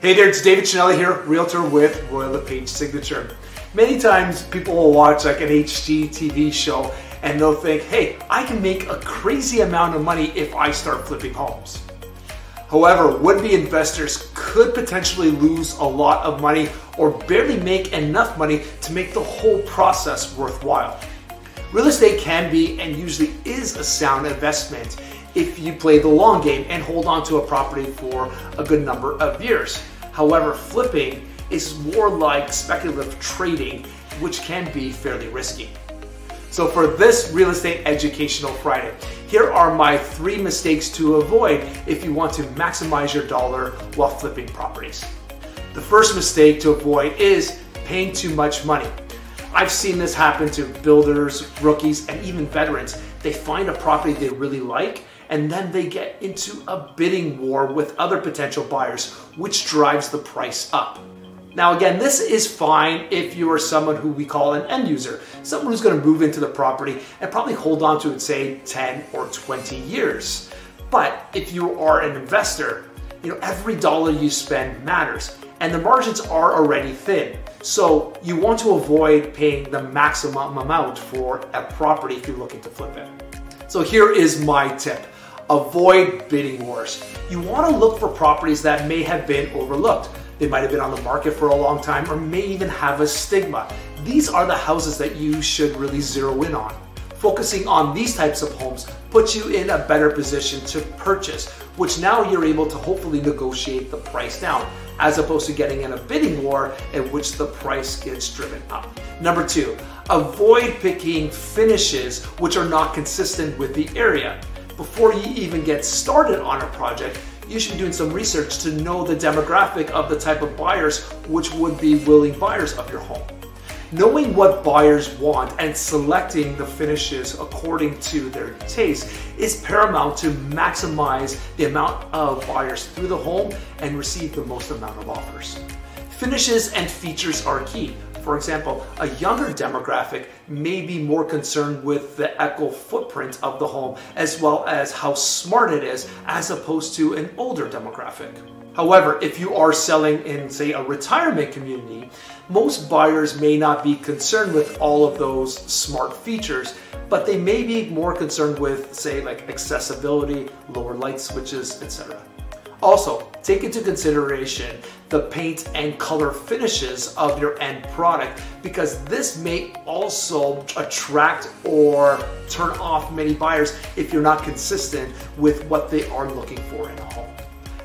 Hey there, it's David Chinelli here, Realtor with Royal LePage Signature. Many times people will watch like an HGTV show and they'll think, hey, I can make a crazy amount of money if I start flipping homes. However, would-be investors could potentially lose a lot of money or barely make enough money to make the whole process worthwhile. Real estate can be and usually is a sound investment if you play the long game and hold on to a property for a good number of years. However, flipping is more like speculative trading, which can be fairly risky. So for this Real Estate Educational Friday, here are my 3 mistakes to avoid if you want to maximize your dollar while flipping properties. The first mistake to avoid is paying too much money. I've seen this happen to builders, rookies, and even veterans. They find a property they really like, and then they get into a bidding war with other potential buyers, which drives the price up. Now again, this is fine if you are someone who we call an end user, someone who's going to move into the property and probably hold on to it, say 10 or 20 years. But if you are an investor, every dollar you spend matters, and the margins are already thin. So you want to avoid paying the maximum amount for a property if you're looking to flip it. So here is my tip. Avoid bidding wars. You want to look for properties that may have been overlooked. They might have been on the market for a long time or may even have a stigma. These are the houses that you should really zero in on. Focusing on these types of homes puts you in a better position to purchase, which now you're able to hopefully negotiate the price down, as opposed to getting in a bidding war in which the price gets driven up. Number 2, avoid picking finishes which are not consistent with the area. Before you even get started on a project, you should be doing some research to know the demographic of the type of buyers which would be willing buyers of your home. Knowing what buyers want and selecting the finishes according to their taste is paramount to maximize the amount of buyers through the home and receive the most amount of offers. Finishes and features are key. For example, a younger demographic may be more concerned with the eco footprint of the home as well as how smart it is, as opposed to an older demographic. However, if you are selling in, say, a retirement community, most buyers may not be concerned with all of those smart features, but they may be more concerned with, say, like accessibility, lower light switches, etc. Also, take into consideration the paint and color finishes of your end product, because this may also attract or turn off many buyers if you're not consistent with what they are looking for in a home.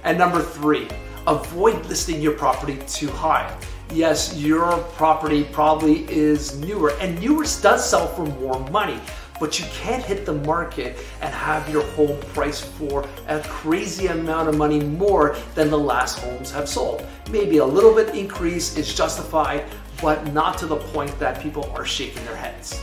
And number 3, avoid listing your property too high. Yes, your property probably is newer, and newer does sell for more money, but you can't hit the market and have your home priced for a crazy amount of money more than the last homes have sold. Maybe a little bit increase is justified, but not to the point that people are shaking their heads.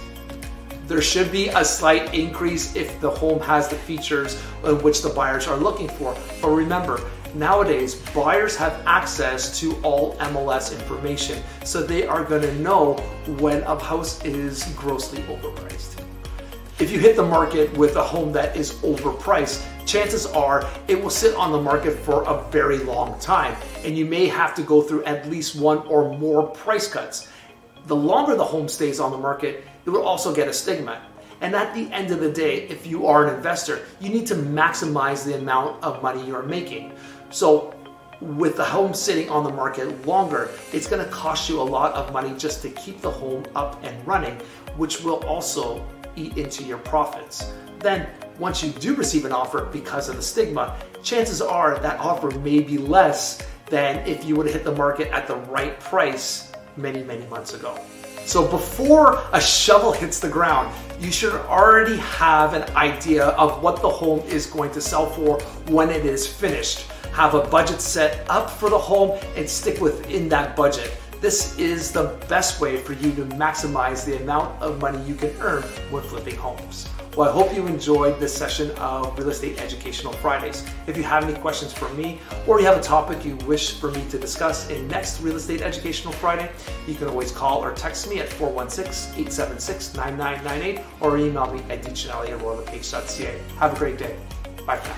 There should be a slight increase if the home has the features in which the buyers are looking for. But remember, nowadays, buyers have access to all MLS information, so they are going to know when a house is grossly overpriced. If you hit the market with a home that is overpriced, chances are it will sit on the market for a very long time, and you may have to go through at least 1 or more price cuts. The longer the home stays on the market, it will also get a stigma. And at the end of the day, if you are an investor, you need to maximize the amount of money you're making. So with the home sitting on the market longer, it's going to cost you a lot of money just to keep the home up and running, which will also eat into your profits. Then once you do receive an offer because of the stigma, chances are that offer may be less than if you would have hit the market at the right price many months ago. So before a shovel hits the ground, you should already have an idea of what the home is going to sell for when it is finished. Have a budget set up for the home and stick within that budget. This is the best way for you to maximize the amount of money you can earn when flipping homes. Well, I hope you enjoyed this session of Real Estate Educational Fridays. If you have any questions for me, or you have a topic you wish for me to discuss in next Real Estate Educational Friday, you can always call or text me at 416-876-9998 or email me at dchinelli@royallepage.ca. Have a great day. Bye for now.